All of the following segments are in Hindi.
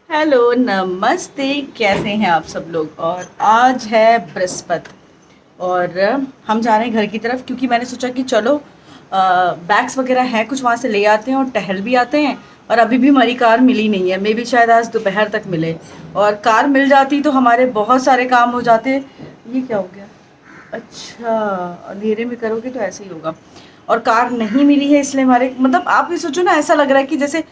हेलो नमस्ते, कैसे हैं आप सब लोग। और आज है बृहस्पति और हम जा रहे हैं घर की तरफ, क्योंकि मैंने सोचा कि चलो बैग्स वगैरह हैं कुछ, वहाँ से ले आते हैं और टहल भी आते हैं। और अभी भी हमारी कार मिली नहीं है, मे भी शायद आज दोपहर तक मिले। और कार मिल जाती तो हमारे बहुत सारे काम हो जाते। ये क्या हो गया? अच्छा, अंधेरे में करोगे तो ऐसे ही होगा। और कार नहीं मिली है, इसलिए हमारे मतलब आप भी सोचो ना, ऐसा लग रहा है कि जैसे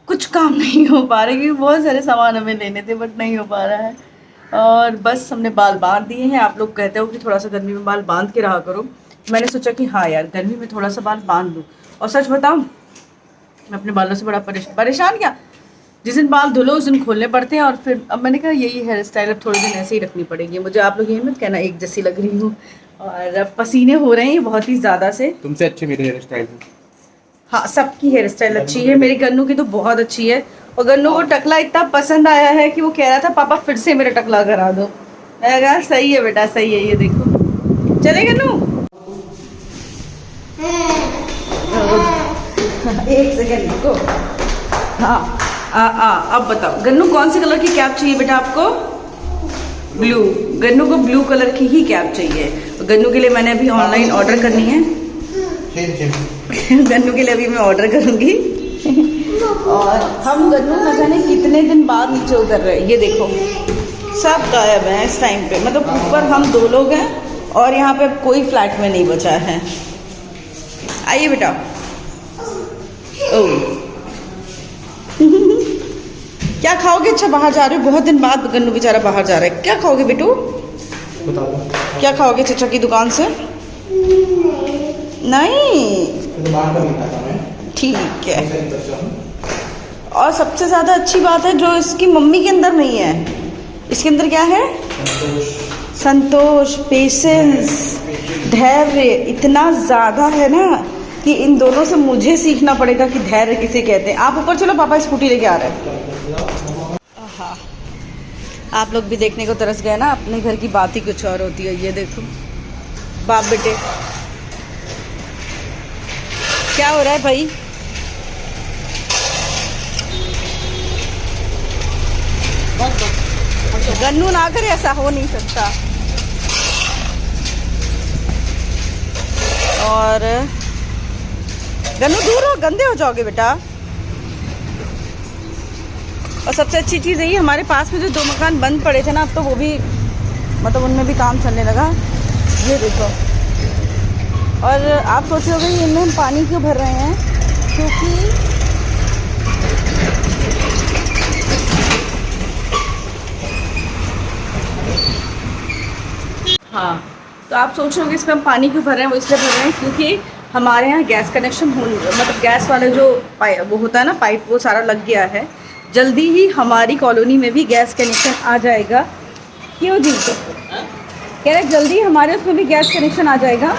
कुछ काम नहीं हो पा रहे, क्योंकि बहुत सारे सामान हमें लेने थे बट नहीं हो पा रहा है। और बस हमने बाल बांध दिए हैं। आप लोग कहते हो कि थोड़ा सा गर्मी में बाल बांध के रहा करो, मैंने सोचा कि हाँ यार, गर्मी में थोड़ा सा बाल बांध लूँ। और सच बताऊँ, मैं अपने बालों से बड़ा परेशान क्या, जिस दिन बाल धुलो उस दिन खोलने पड़ते हैं। और फिर अब मैंने कहा यही हेयर स्टाइल अब थोड़े दिन ऐसे ही रखनी पड़ेगी मुझे। आप लोग ये मत कहना एक जैसी लग रही हूँ। और अब पसीने हो रहे हैं बहुत ही ज़्यादा से। तुमसे अच्छी मेरी हेयर स्टाइल है। हाँ, सबकी हेयर स्टाइल अच्छी है, मेरी गन्नू की तो बहुत अच्छी है। और गन्नू को टकला इतना पसंद आया है कि वो कह रहा था पापा फिर से मेरा टकला करा दो। मैंने कहा सही है बेटा, सही है। ये देखो, चले गन्नू। एक सेकंड रुको। हाँ अब बताओ गन्नू, कौन से कलर की कैप चाहिए बेटा आपको? ब्लू। गन्नू को ब्लू कलर की ही कैप चाहिए। गन्नू के लिए मैंने अभी ऑनलाइन ऑर्डर करनी है। गन्नू के लिए अभी मैं ऑर्डर करूंगी। और हम गन्नू न जाने कितने दिन बाद नीचे उतर रहे हैं। ये देखो, सब गायब है इस टाइम पे। मतलब ऊपर हम 2 लोग हैं और यहाँ पे अब कोई फ्लैट में नहीं बचा है। आइए बेटा। ओह क्या खाओगे? अच्छा, बाहर जा रहे हो, बहुत दिन बाद गन्नू बेचारा बाहर जा रहा है। क्या खाओगे बेटू? बता दो। क्या खाओगे चचा की दुकान से? नहीं, ठीक है। और सबसे ज़्यादा अच्छी बात है जो इसकी मम्मी के अंदर नहीं है, इसके अंदर क्या है? संतोष, पेशेंस, धैर्य इतना ज़्यादा है ना कि इन दोनों से मुझे सीखना पड़ेगा कि धैर्य किसे कहते हैं। आप ऊपर चलो, पापा स्कूटी लेके आ रहे हैं। हाँ, आप लोग भी देखने को तरस गए ना, अपने घर की बात ही कुछ और होती है। ये देखो बाप बेटे, क्या हो रहा है भाई? गन्नू ना करे, ऐसा हो नहीं सकता। और गन्नू दूर हो, गंदे हो जाओगे बेटा। और सबसे अच्छी चीज़ यही, हमारे पास में जो 2 मकान बंद पड़े थे ना, अब तो वो भी मतलब उनमें भी काम चलने लगा। ये देखो। और आप सोच रहे हो इनमें हम पानी क्यों भर रहे हैं? क्योंकि हाँ, तो आप सोच रहे हो कि इसमें हम पानी क्यों भर रहे हैं? वो इसलिए भर रहे हैं क्योंकि हमारे यहाँ गैस कनेक्शन मतलब गैस वाले जो वो होता है ना पाइप, वो सारा लग गया है। जल्दी ही हमारी कॉलोनी में भी गैस कनेक्शन आ जाएगा। क्यों जी? कह रहे जल्दी हमारे उसमें भी गैस कनेक्शन आ जाएगा।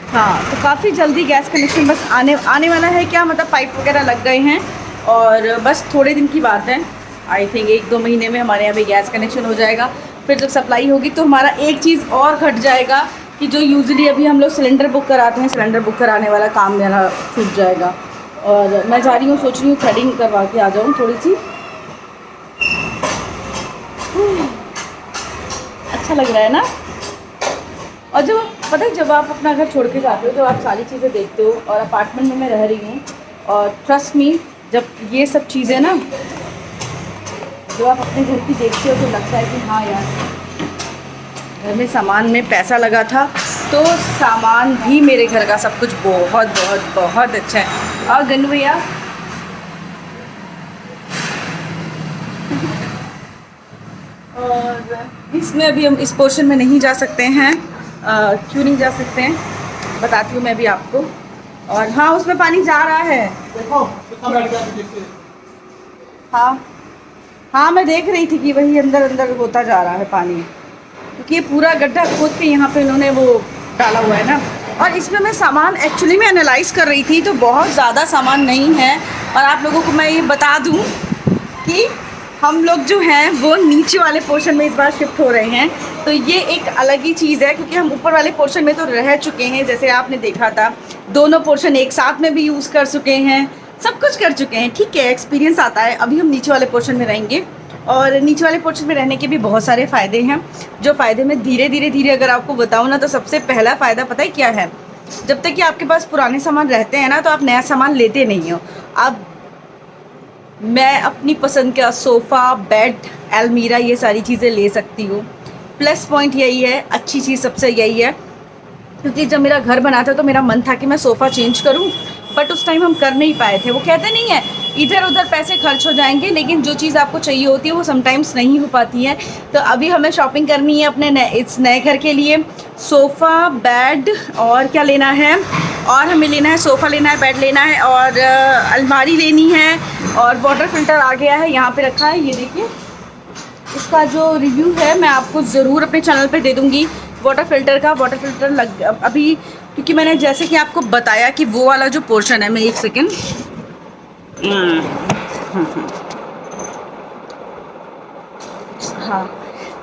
हाँ, तो काफ़ी जल्दी गैस कनेक्शन बस आने वाला है। क्या मतलब पाइप वगैरह लग गए हैं और बस थोड़े दिन की बात है। आई थिंक 1-2 महीने में हमारे यहाँ भी गैस कनेक्शन हो जाएगा। फिर जब सप्लाई होगी तो हमारा एक चीज़ और घट जाएगा कि जो यूजुअली अभी हम लोग सिलेंडर बुक कराते हैं, सिलेंडर बुक कराने वाला काम मेरा छूट जाएगा। और मैं जा रही हूँ, सोच रही हूँ थ्रेडिंग करवा के आ जाऊँ थोड़ी सी। अच्छा लग रहा है ना। और जब पता है, जब आप अपना घर छोड़ के जाते हो, जब आप सारी चीज़ें देखते हो, और अपार्टमेंट में मैं रह रही हूँ, और ट्रस्ट मी, जब ये सब चीज़ें ना जब आप अपने घर की देखते हो तो लगता है कि हाँ यार, घर में सामान में पैसा लगा था तो सामान भी मेरे घर का सब कुछ बहुत बहुत बहुत अच्छा है। और गन्नू भैया, और इसमें अभी हम इस पोर्शन में नहीं जा सकते हैं। क्यों नहीं जा सकते हैं बताती हूँ मैं भी आपको। और हाँ, उसमें पानी जा रहा है, देखो। हाँ, मैं देख रही थी कि वही अंदर अंदर होता जा रहा है पानी, क्योंकि ये पूरा गड्ढा खोद के यहाँ पे इन्होंने वो डाला हुआ है ना। और इसमें मैं सामान एक्चुअली में एनालाइज कर रही थी, तो बहुत ज़्यादा सामान नहीं है। और आप लोगों को मैं ये बता दूँ कि हम लोग जो हैं वो नीचे वाले पोर्शन में इस बार शिफ्ट हो रहे हैं। तो ये एक अलग ही चीज़ है, क्योंकि हम ऊपर वाले पोर्शन में तो रह चुके हैं, जैसे आपने देखा था। दोनों पोर्शन एक साथ में भी यूज़ कर चुके हैं। सब कुछ कर चुके हैं, ठीक है, एक्सपीरियंस आता है। अभी हम नीचे वाले पोर्शन में रहेंगे और नीचे वाले पोर्शन में रहने के भी बहुत सारे फ़ायदे हैं, जो फ़ायदे मैं धीरे धीरे अगर आपको बताऊँ ना, तो सबसे पहला फ़ायदा पता है क्या है? जब तक कि आपके पास पुराने सामान रहते हैं ना, तो आप नया सामान लेते नहीं हो। अब मैं अपनी पसंद का सोफ़ा, बेड, अलमीरा, ये सारी चीज़ें ले सकती हूँ। प्लस पॉइंट यही है, अच्छी चीज़ सबसे यही है, क्योंकि जब मेरा घर बना था तो मेरा मन था कि मैं सोफ़ा चेंज करूं, बट उस टाइम हम कर नहीं पाए थे। वो कहते नहीं है इधर उधर पैसे खर्च हो जाएंगे, लेकिन जो चीज़ आपको चाहिए होती है वो समटाइम्स नहीं हो पाती है। तो अभी हमें शॉपिंग करनी है अपने इस नए घर के लिए। सोफ़ा, बेड और क्या लेना है, और हमें लेना है सोफ़ा लेना है, बेड लेना है और अलमारी लेनी है, और वाटर फिल्टर आ गया है, यहाँ पे रखा है, ये देखिए। इसका जो रिव्यू है मैं आपको ज़रूर अपने चैनल पे दे दूँगी। वाटर फिल्टर लग अभी, क्योंकि मैंने जैसे कि आपको बताया कि वो वाला जो पोर्शन है, मैं एक सेकेंड, हाँ,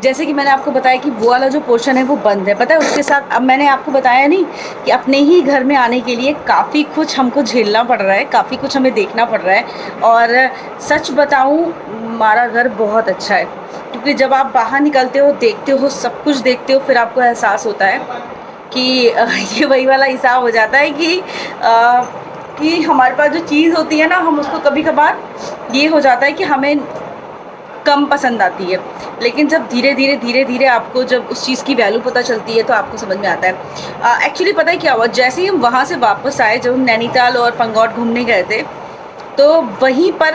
जैसे कि मैंने आपको बताया कि वो वाला जो पोर्शन है वो बंद है। पता है, उसके साथ अब मैंने आपको बताया नहीं कि अपने ही घर में आने के लिए काफ़ी कुछ हमको झेलना पड़ रहा है, काफ़ी कुछ हमें देखना पड़ रहा है। और सच बताऊं, हमारा घर बहुत अच्छा है, क्योंकि जब आप बाहर निकलते हो, देखते हो, सब कुछ देखते हो, फिर आपको एहसास होता है कि ये वही वाला हिसाब हो जाता है कि हमारे पास जो चीज़ होती है ना, हम उसको कभी कभार ये हो जाता है कि हमें कम पसंद आती है, लेकिन जब धीरे धीरे आपको जब उस चीज़ की वैल्यू पता चलती है तो आपको समझ में आता है। एक्चुअली पता है क्या हुआ, जैसे ही हम वहाँ से वापस आए, जब हम नैनीताल और पंगौट घूमने गए थे, तो वहीं पर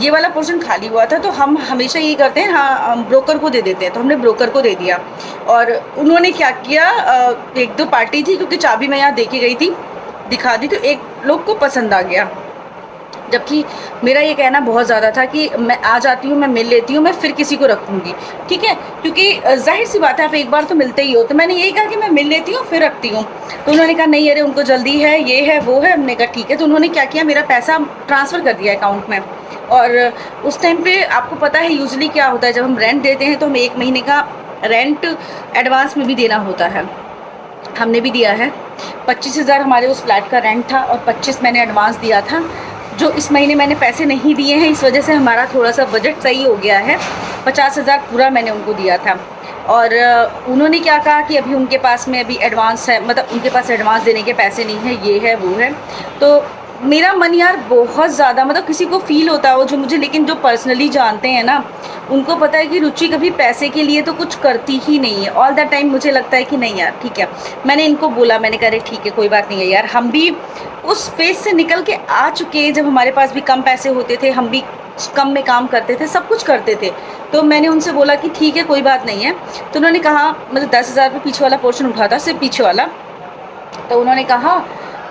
ये वाला पोर्शन खाली हुआ था। तो हम हमेशा ये करते हैं, हाँ, हम ब्रोकर को दे देते हैं, तो हमने ब्रोकर को दे दिया। और उन्होंने क्या किया, एक दो पार्टी थी, क्योंकि चाबी मैं यहाँ दे के गई थी, दिखा दी, तो एक लोग को पसंद आ गया। जबकि मेरा ये कहना बहुत ज़्यादा था कि मैं आ जाती हूँ, मैं मिल लेती हूँ, मैं फिर किसी को रखूँगी, ठीक है, क्योंकि जाहिर सी बात है, आप एक बार तो मिलते ही हो। तो मैंने यही कहा कि मैं मिल लेती हूँ फिर रखती हूँ। तो उन्होंने कहा नहीं, अरे उनको जल्दी है, ये है वो है। हमने कहा ठीक है। तो उन्होंने क्या किया, मेरा पैसा ट्रांसफ़र कर दिया अकाउंट में। और उस टाइम पर आपको पता है यूजली क्या होता है, जब हम रेंट देते हैं तो हमें 1 महीने का रेंट एडवांस में भी देना होता है। हमने भी दिया है। 25,000 हमारे उस फ्लैट का रेंट था और 25 मैंने एडवांस दिया था। जो इस महीने मैंने पैसे नहीं दिए हैं, इस वजह से हमारा थोड़ा सा बजट सही हो गया है। 50,000 पूरा मैंने उनको दिया था। और उन्होंने क्या कहा कि अभी उनके पास में अभी एडवांस है, मतलब उनके पास एडवांस देने के पैसे नहीं है, ये है वो है। तो मेरा मन यार बहुत ज़्यादा, मतलब किसी को फ़ील होता हो जो मुझे, लेकिन जो पर्सनली जानते हैं ना, उनको पता है कि रुचि कभी पैसे के लिए तो कुछ करती ही नहीं है। ऑल द टाइम मुझे लगता है कि नहीं यार ठीक है। मैंने इनको बोला, मैंने कहा ठीक है कोई बात नहीं है यार, हम भी उस फेज से निकल के आ चुके हैं जब हमारे पास भी कम पैसे होते थे, हम भी कम में काम करते थे, सब कुछ करते थे। तो मैंने उनसे बोला कि ठीक है कोई बात नहीं है। तो उन्होंने कहा, मतलब 10,000 रुपये पीछे वाला पोर्शन उठा था, सिर्फ पीछे वाला। तो उन्होंने कहा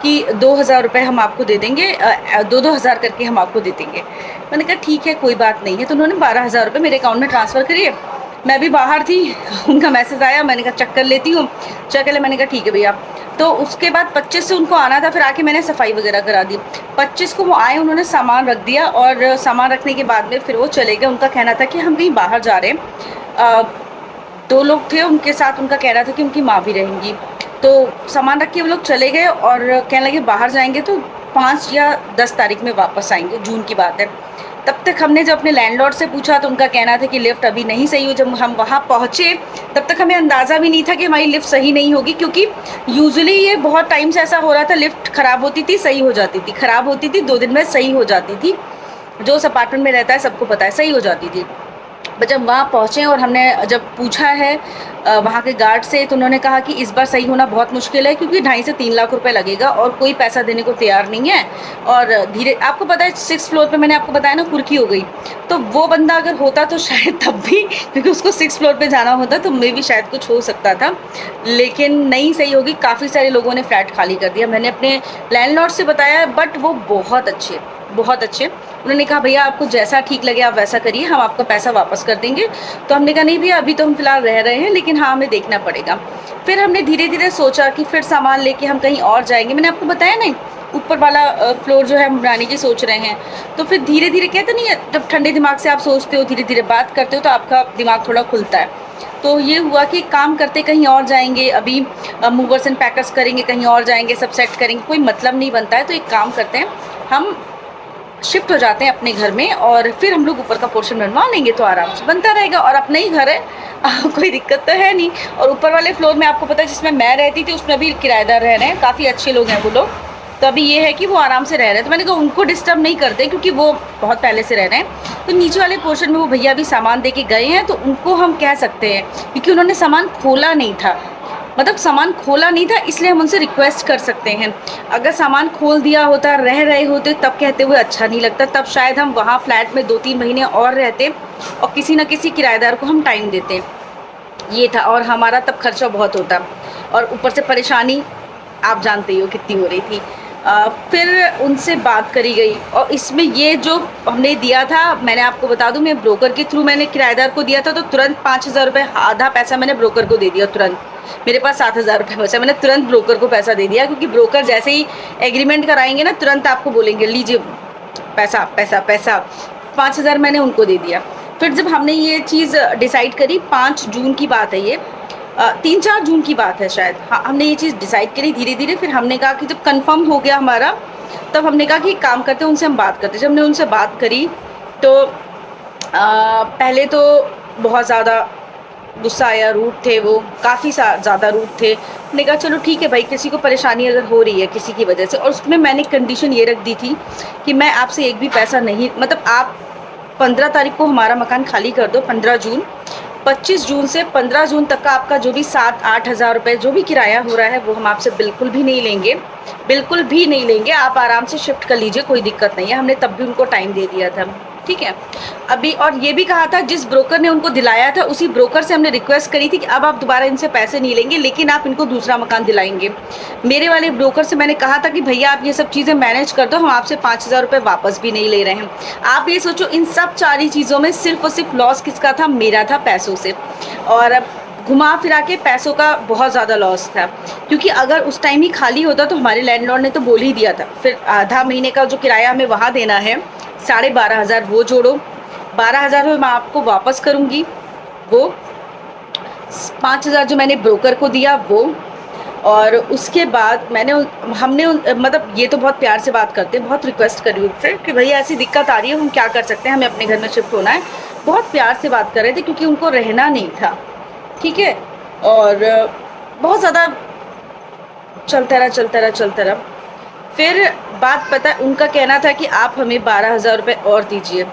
कि 2,000 रुपये हम आपको दे देंगे, 2,000 करके हम आपको दे देंगे। मैंने कहा ठीक है कोई बात नहीं है। तो उन्होंने 12,000 रुपये मेरे अकाउंट में ट्रांसफ़र करिए। मैं भी बाहर थी, उनका मैसेज आया, मैंने कहा चेक कर लेती हूँ। चेक कर ले, मैंने कहा ठीक है भैया। तो उसके बाद 25 से उनको आना था, फिर आके मैंने सफाई वगैरह करा दी। 25 को वो आए, उन्होंने सामान रख दिया और सामान रखने के बाद में फिर वो चले गए। उनका कहना था कि हम कहीं बाहर जा रहे हैं। 2 लोग थे उनके साथ, उनका कहना था कि उनकी माँ भी रहेंगी। तो सामान रख के वो लोग चले गए और कहने लगे बाहर जाएंगे तो 5 या 10 तारीख में वापस आएंगे, जून की बात है। तब तक हमने जब अपने लैंडलॉर्ड से पूछा तो उनका कहना था कि लिफ्ट अभी नहीं सही हो। जब हम वहाँ पहुँचे तब तक हमें अंदाज़ा भी नहीं था कि हमारी लिफ्ट सही नहीं होगी, क्योंकि यूजुअली ये बहुत टाइम से ऐसा हो रहा था, लिफ्ट ख़राब होती थी, सही हो जाती थी, ख़राब होती थी, 2 दिन में सही हो जाती थी। जो उस अपार्टमेंट में रहता है सबको पता है, सही हो जाती थी। जब वहाँ पहुँचे और हमने जब पूछा है वहाँ के गार्ड से, तो उन्होंने कहा कि इस बार सही होना बहुत मुश्किल है, क्योंकि 2.5 से 3 लाख रुपए लगेगा और कोई पैसा देने को तैयार नहीं है। और धीरे, आपको पता है 6th फ्लोर पे मैंने आपको बताया ना कुर्की हो गई, तो वो बंदा अगर होता तो शायद तब भी, क्योंकि उसको 6th फ्लोर पे जाना होता तो मे भी शायद कुछ हो सकता था, लेकिन नहीं सही होगी। काफ़ी सारे लोगों ने फ्लैट खाली कर दिया। मैंने अपने लैंडलॉर्ड से बताया, बट वो बहुत अच्छे, बहुत अच्छे। उन्होंने कहा भैया आपको जैसा ठीक लगे आप वैसा करिए, हम आपका पैसा वापस कर देंगे। तो हमने कहा नहीं भैया अभी तो हम फिलहाल रह रहे हैं, लेकिन हाँ हमें देखना पड़ेगा। फिर हमने धीरे धीरे सोचा कि फिर सामान लेके हम कहीं और जाएंगे। मैंने आपको बताया नहीं, ऊपर वाला फ्लोर जो है हम बनाने की सोच रहे हैं। तो फिर धीरे धीरे, कहते नहीं है जब ठंडे दिमाग से आप सोचते हो, धीरे धीरे बात करते हो तो आपका दिमाग थोड़ा खुलता है। तो ये हुआ कि काम करते कहीं और जाएंगे, अभी मूवर्स एंड पैकर्स करेंगे, कहीं और जाएंगे, सब सेट करेंगे, कोई मतलब नहीं बनता है। तो एक काम करते हैं, हम शिफ्ट हो जाते हैं अपने घर में और फिर हम लोग ऊपर का पोर्शन बनवा लेंगे तो आराम से बनता रहेगा और अपना ही घर है कोई दिक्कत तो है नहीं। और ऊपर वाले फ्लोर में आपको पता है जिसमें मैं रहती थी उसमें भी किराएदार रह रहे हैं, काफ़ी अच्छे लोग हैं वो लोग। तो अभी ये है कि वो आराम से रह रहे हैं, तो मैंने कहा उनको डिस्टर्ब नहीं करते क्योंकि वो बहुत पहले से रह रहे हैं। तो नीचे वाले पोर्शन में वो भैया भी सामान दे के गए हैं तो उनको हम कह सकते हैं क्योंकि उन्होंने सामान खोला नहीं था, मतलब सामान खोला नहीं था इसलिए हम उनसे रिक्वेस्ट कर सकते हैं। अगर सामान खोल दिया होता, रह रहे होते तब कहते हुए अच्छा नहीं लगता, तब शायद हम वहाँ फ्लैट में 2-3 महीने और रहते और किसी न किसी किराएदार को हम टाइम देते। ये था और हमारा तब खर्चा बहुत होता और ऊपर से परेशानी आप जानते ही हो कितनी हो रही थी। फिर उनसे बात करी गई और इसमें ये जो हमने दिया था, मैंने आपको बता दूं मैं ब्रोकर के थ्रू मैंने किराएदार को दिया था तो तुरंत 5,000 रुपये, आधा पैसा मैंने ब्रोकर को दे दिया तुरंत। मेरे पास 7,000 रुपये बचा, मैंने तुरंत ब्रोकर को पैसा दे दिया क्योंकि ब्रोकर जैसे ही एग्रीमेंट कराएंगे ना तुरंत आपको बोलेंगे लीजिए पैसा पैसा पैसा। 5,000 मैंने उनको दे दिया। फिर जब हमने ये चीज़ डिसाइड करी, 5 जून की बात है ये, 3-4 जून की बात है शायद, हाँ हमने ये चीज़ डिसाइड करी धीरे धीरे। फिर हमने कहा कि जब कंफर्म हो गया हमारा तब हमने कहा कि एक काम करते हैं उनसे हम बात करते। जब हमने उनसे बात करी तो पहले तो बहुत ज़्यादा गुस्सा आया, रूट थे वो, काफ़ी ज़्यादा रूट थे। मैंने कहा चलो ठीक है भाई, किसी को परेशानी अगर हो रही है किसी की वजह से, और उसमें मैंने कंडीशन ये रख दी थी कि मैं आपसे एक भी पैसा नहीं, मतलब आप 15 तारीख को हमारा मकान खाली कर दो, 15 जून, 25 जून से 15 जून तक का आपका जो भी 7-8 हज़ार रुपये जो भी किराया हो रहा है वो हम आपसे बिल्कुल भी नहीं लेंगे, बिल्कुल भी नहीं लेंगे। आप आराम से शिफ्ट कर लीजिए, कोई दिक्कत नहीं है। हमने तब भी उनको टाइम दे दिया था, ठीक है। अभी और ये भी कहा था जिस ब्रोकर ने उनको दिलाया था उसी ब्रोकर से हमने रिक्वेस्ट करी थी कि अब आप दोबारा इनसे पैसे नहीं लेंगे लेकिन आप इनको दूसरा मकान दिलाएंगे। मेरे वाले ब्रोकर से मैंने कहा था कि भैया आप ये सब चीज़ें मैनेज कर दो, हम आपसे 5,000 रुपये वापस भी नहीं ले रहे हैं। आप ये सोचो इन सब सारी चीज़ों में सिर्फ और सिर्फ लॉस किसका था? मेरा था, पैसों से। और घुमा फिरा के पैसों का बहुत ज़्यादा लॉस था क्योंकि अगर उस टाइम ही खाली होता तो हमारे लैंडलॉर्ड ने तो बोल ही दिया था फिर आधा महीने का जो किराया हमें वहाँ देना है 12,500 वो जोड़ो, 12,000 मैं आपको वापस करूँगी, वो 5,000 जो मैंने ब्रोकर को दिया वो, और उसके बाद हमने मतलब ये तो बहुत प्यार से बात करते हैं, बहुत रिक्वेस्ट करी उनसे कि भैया ऐसी दिक्कत आ रही है, हम क्या कर सकते हैं, हमें अपने घर में शिफ्ट होना है। बहुत प्यार से बात कर रहे थे क्योंकि उनको रहना नहीं था, ठीक है। और बहुत ज़्यादा चलता रहा। फिर बात पता है उनका कहना था कि आप हमें 12,000 रुपये और दीजिए।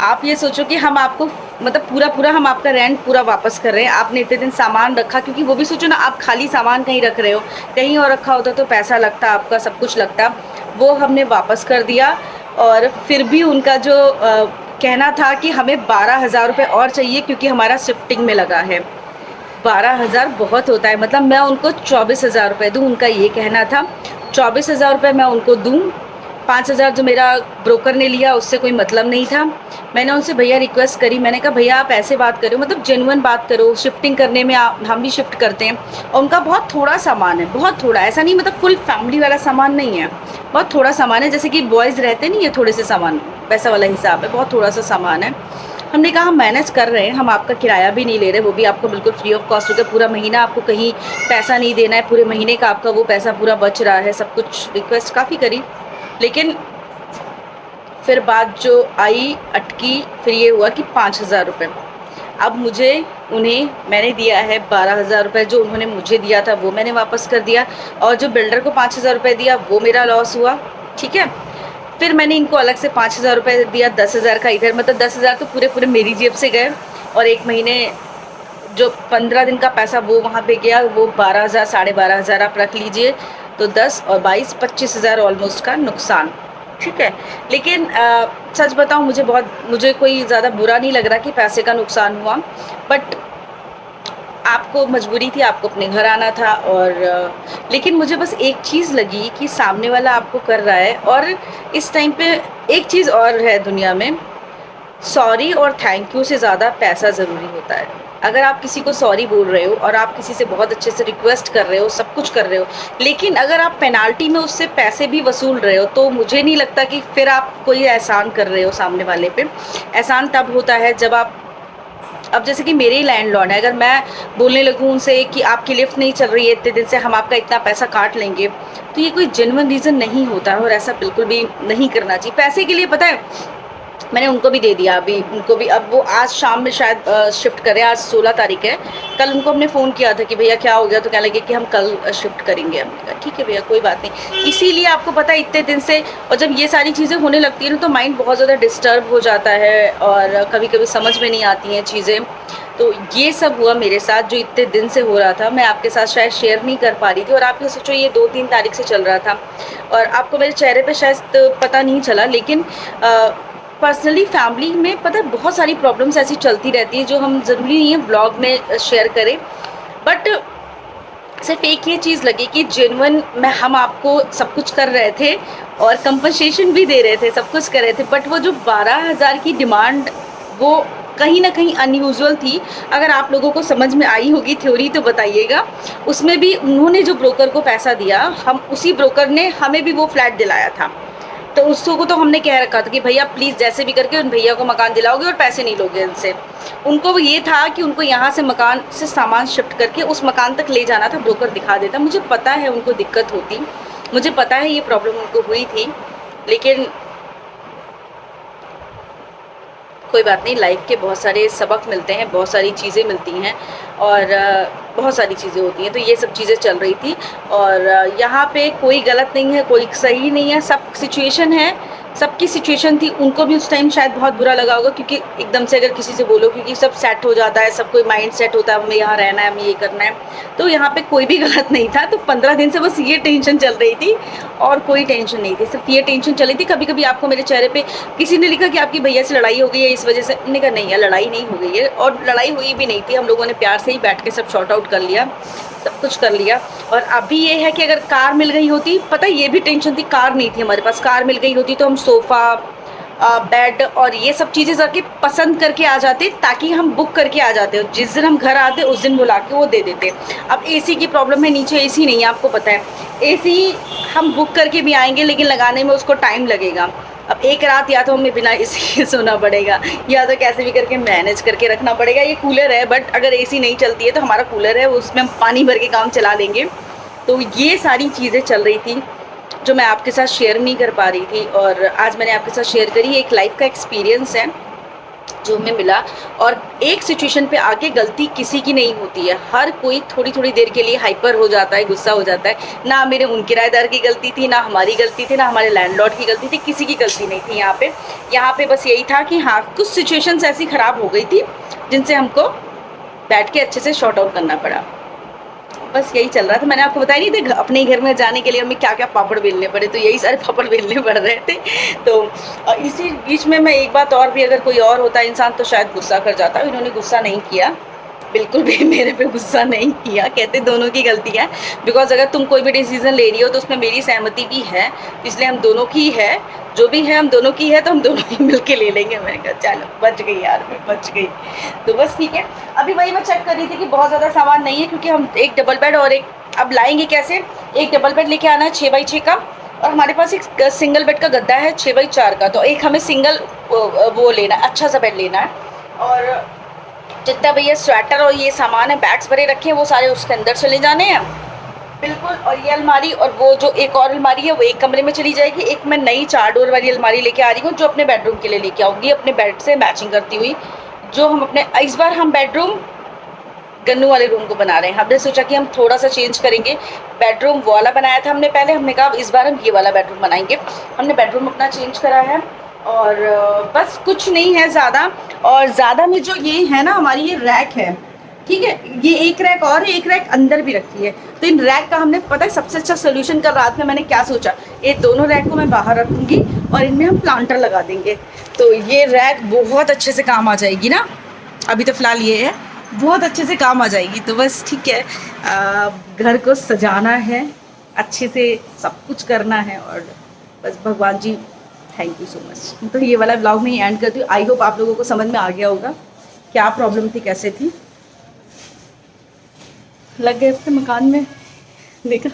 आप ये सोचो कि हम आपको मतलब पूरा हम आपका रेंट पूरा वापस कर रहे हैं। आपने इतने दिन सामान रखा, क्योंकि वो भी सोचो ना, आप खाली सामान कहीं रख रहे हो, कहीं और रखा होता तो पैसा लगता, आपका सब कुछ लगता, वो हमने वापस कर दिया। और फिर भी उनका जो कहना था कि हमें 12,000 रुपये और चाहिए क्योंकि हमारा शिफ्टिंग में लगा है। 12,000 बहुत होता है, मतलब मैं उनको 24,000 रुपये दूँ, उनका ये कहना था। 24,000 रुपये मैं उनको दूँ, 5,000 जो मेरा ब्रोकर ने लिया उससे कोई मतलब नहीं था। मैंने उनसे भैया रिक्वेस्ट करी, मैंने कहा भैया आप ऐसे बात करो, मतलब जेन्युइन बात करो, शिफ्टिंग करने में हम भी शिफ्ट करते हैं और उनका बहुत थोड़ा सामान है, बहुत थोड़ा, ऐसा नहीं मतलब फुल फैमिली वाला सामान नहीं है, बहुत थोड़ा सामान है, जैसे कि बॉयज़ रहते नहीं है थोड़े से सामान, वैसा वाला हिसाब है, बहुत थोड़ा सा सामान है। हमने कहा हम मैनेज कर रहे हैं, हम आपका किराया भी नहीं ले रहे, वो भी आपको बिल्कुल फ्री ऑफ कॉस्ट होगा, पूरा महीना आपको कहीं पैसा नहीं देना है, पूरे महीने का आपका वो पैसा पूरा बच रहा है, सब कुछ रिक्वेस्ट काफ़ी करी। लेकिन फिर बात जो आई अटकी, फिर ये हुआ कि 5,000 रुपये। अब मैंने दिया है 12,000 रुपये, जो उन्होंने मुझे दिया था वो मैंने वापस कर दिया, और जो बिल्डर को 5,000 रुपये दिया वो मेरा लॉस हुआ, ठीक है। फिर मैंने इनको अलग से 5,000 रुपये दिया, 10,000 का इधर, मतलब 10,000 तो पूरे मेरी जेब से गए, और एक महीने जो 15 दिन का पैसा वो वहाँ पे गया, वो 12,000 12,500 आप रख लीजिए, तो 10 और 22 25,000 ऑलमोस्ट का नुकसान, ठीक है। लेकिन सच बताऊँ मुझे कोई ज़्यादा बुरा नहीं लग रहा कि पैसे का नुकसान हुआ, बट आपको मजबूरी थी, आपको अपने घर आना था। और लेकिन मुझे बस एक चीज़ लगी कि सामने वाला आपको कर रहा है, और इस टाइम पे एक चीज़ और है दुनिया में, सॉरी और थैंक यू से ज़्यादा पैसा ज़रूरी होता है। अगर आप किसी को सॉरी बोल रहे हो और आप किसी से बहुत अच्छे से रिक्वेस्ट कर रहे हो, सब कुछ कर रहे हो, लेकिन अगर आप पेनाल्टी में उससे पैसे भी वसूल रहे हो, तो मुझे नहीं लगता कि फिर आप कोई एहसान कर रहे हो सामने वाले पे। एहसान तब होता है जब आप अब जैसे कि मेरे ही लैंडलॉर्ड है, अगर मैं बोलने लगूँ उनसे कि आपकी लिफ्ट नहीं चल रही है इतने दिन से, हम आपका इतना पैसा काट लेंगे, तो ये कोई जेन्युइन रीज़न नहीं होता है और ऐसा बिल्कुल भी नहीं करना चाहिए। पैसे के लिए पता है मैंने उनको भी दे दिया, अभी उनको भी, अब वो आज शाम में शायद शिफ्ट करें, आज 16 तारीख है। कल उनको हमने फ़ोन किया था कि भैया क्या हो गया, तो कहने लगे कि हम कल शिफ्ट करेंगे। हमने कहा ठीक है भैया कोई बात नहीं। इसीलिए आपको पता है इतने दिन से, और जब ये सारी चीज़ें होने लगती हैं ना तो माइंड बहुत ज़्यादा डिस्टर्ब हो जाता है और कभी कभी समझ में नहीं आती हैं चीज़ें। तो ये सब हुआ मेरे साथ जो इतने दिन से हो रहा था, मैं आपके साथ शायद शेयर नहीं कर पा रही थी। और आप ये सोचो ये 2-3 तारीख से चल रहा था और आपको मेरे चेहरे पे शायद पता नहीं चला, लेकिन पर्सनली फैमिली में पता है बहुत सारी प्रॉब्लम्स ऐसी चलती रहती है जो हम ज़रूरी नहीं है ब्लॉग में शेयर करें। बट सिर्फ एक ये चीज़ लगी कि जेन्युइन में हम आपको सब कुछ कर रहे थे और कंपनसेशन भी दे रहे थे, सब कुछ कर रहे थे, बट वो जो 12,000 की डिमांड वो कहीं ना कहीं अनयूजुअल थी। अगर आप लोगों को समझ में आई होगी थ्योरी तो बताइएगा। उसमें भी उन्होंने जो ब्रोकर को पैसा दिया, हम उसी ब्रोकर ने हमें भी वो फ्लैट दिलाया था। तो उसको तो हमने कह रखा था कि भैया प्लीज़ जैसे भी करके उन भैया को मकान दिलाओगे और पैसे नहीं लोगे इनसे। उनको ये था कि उनको यहाँ से मकान से सामान शिफ्ट करके उस मकान तक ले जाना था, ब्रोकर दिखा देता। मुझे पता है उनको दिक्कत होती, मुझे पता है ये प्रॉब्लम उनको हुई थी, लेकिन कोई बात नहीं, लाइफ के बहुत सारे सबक मिलते हैं, बहुत सारी चीज़ें मिलती हैं और बहुत सारी चीज़ें होती हैं। तो ये सब चीज़ें चल रही थी और यहाँ पे कोई गलत नहीं है, कोई सही नहीं है, सब सिचुएशन है, सबकी सिचुएशन थी। उनको भी उस टाइम शायद बहुत बुरा लगा होगा क्योंकि एकदम से अगर किसी से बोलो, क्योंकि सब सेट हो जाता है, सब कोई माइंड सेट होता है हमें यहाँ रहना है, हमें ये करना है, तो यहाँ पे कोई भी गलत नहीं था। तो 15 दिन से बस ये टेंशन चल रही थी और कोई टेंशन नहीं थी, सिर्फ ये टेंशन चली थी। कभी कभी आपको मेरे चेहरे पे किसी ने लिखा कि आपकी भैया से लड़ाई हो गई है इस वजह से, मैंने कहा नहीं यार लड़ाई नहीं हो गई है और लड़ाई हुई भी नहीं थी, हम लोगों ने प्यार से ही बैठ के सब शॉर्ट आउट कर लिया, सब कुछ कर लिया। और अभी ये है कि अगर कार मिल गई होती, पता ये भी टेंशन थी, कार नहीं थी हमारे पास, कार मिल गई होती तो हम सोफ़ा बेड और ये सब चीज़ें जाके पसंद करके आ जाते, ताकि हम बुक करके आ जाते, जिस दिन हम घर आते उस दिन बुला के वो दे देते। अब एसी की प्रॉब्लम है, नीचे एसी नहीं है, आपको पता है। एसी हम बुक करके भी आएंगे लेकिन लगाने में उसको टाइम लगेगा। अब एक रात या तो हमें बिना एसी के सोना पड़ेगा या तो कैसे भी करके मैनेज करके रखना पड़ेगा। ये कूलर है, बट अगर एसी नहीं चलती है तो हमारा कूलर है, उसमें हम पानी भर के काम चला लेंगे। तो ये सारी चीज़ें चल रही थी जो मैं आपके साथ शेयर नहीं कर पा रही थी और आज मैंने आपके साथ शेयर करी। एक लाइफ का एक्सपीरियंस है जो हमें मिला। और एक सिचुएशन पे आके गलती किसी की नहीं होती है, हर कोई थोड़ी थोड़ी देर के लिए हाइपर हो जाता है, गुस्सा हो जाता है। ना मेरे उन किराएदार की गलती थी, ना हमारी गलती थी, ना हमारे लैंडलॉर्ड की गलती थी, किसी की गलती नहीं थी यहाँ पे बस यही था कि हाँ कुछ सिचुएशंस ऐसी ख़राब हो गई थी जिनसे हमको बैठ के अच्छे से शॉर्ट आउट करना पड़ा। बस यही चल रहा था। मैंने आपको बताया नहीं था अपने घर में जाने के लिए हमें क्या क्या पापड़ बेलने पड़े, तो यही सारे पापड़ बेलने पड़ रहे थे। तो इसी बीच में मैं एक बात और भी, अगर कोई और होता इंसान तो शायद गुस्सा कर जाता। इन्होंने गुस्सा नहीं किया, बिल्कुल भी मेरे पे गुस्सा नहीं किया। कहते दोनों की गलती है, बिकॉज अगर तुम कोई भी डिसीजन ले रही हो तो उसमें मेरी सहमति भी है, इसलिए हम दोनों की है, जो भी है हम दोनों की है, तो हम दोनों ही मिल के ले लेंगे। मैंने कहा चलो बच गई यार, मैं बच गई। तो बस ठीक है। अभी वही मैं चेक कर रही थी कि बहुत ज़्यादा सामान नहीं है, क्योंकि हम एक डबल बेड और एक अब लाएंगे कैसे, एक डबल बेड लेके आना है 6x6 का, और हमारे पास एक सिंगल बेड का गद्दा है 6x4 का। तो एक हमें सिंगल वो लेना है, अच्छा सा बेड लेना है। और जितना भैया स्वेटर और ये सामान है, बैग्स भरे रखे हैं, वो सारे उसके अंदर चले जाने हैं बिल्कुल। और ये अलमारी और वो जो एक और अलमारी है वो एक कमरे में चली जाएगी। एक मैं नई 4 डोर वाली अलमारी लेके आ रही हूँ जो अपने बेडरूम के लिए लेके आऊँगी, अपने बेड से मैचिंग करती हुई। जो हम अपने इस बार हम बेडरूम गन्नू वाले रूम को बना रहे हैं। हमने सोचा कि हम थोड़ा सा चेंज करेंगे। बेडरूम वाला बनाया था हमने पहले, हमने कहा इस बार हम ये वाला बेडरूम बनाएंगे। हमने बेडरूम अपना चेंज करा है और बस कुछ नहीं है ज़्यादा। और ज़्यादा में जो ये है ना हमारी ये रैक है, ठीक है, ये एक रैक और है, एक रैक अंदर भी रखी है। तो इन रैक का हमने पता है सबसे अच्छा सोल्यूशन कल रात में मैंने क्या सोचा, ये दोनों रैक को मैं बाहर रखूँगी और इनमें हम प्लांटर लगा देंगे। तो ये रैक बहुत अच्छे से काम आ जाएगी ना। अभी तो फ़िलहाल ये है, बहुत अच्छे से काम आ जाएगी। तो बस ठीक है, घर को सजाना है, अच्छे से सब कुछ करना है और बस भगवान जी थैंक यू सो मच। तो ये वाला ब्लॉग में ही एंड करती हूँ। आई होप आप लोगों को समझ में आ गया होगा क्या प्रॉब्लम थी, कैसे थी। लग गए अपने मकान में, देखा।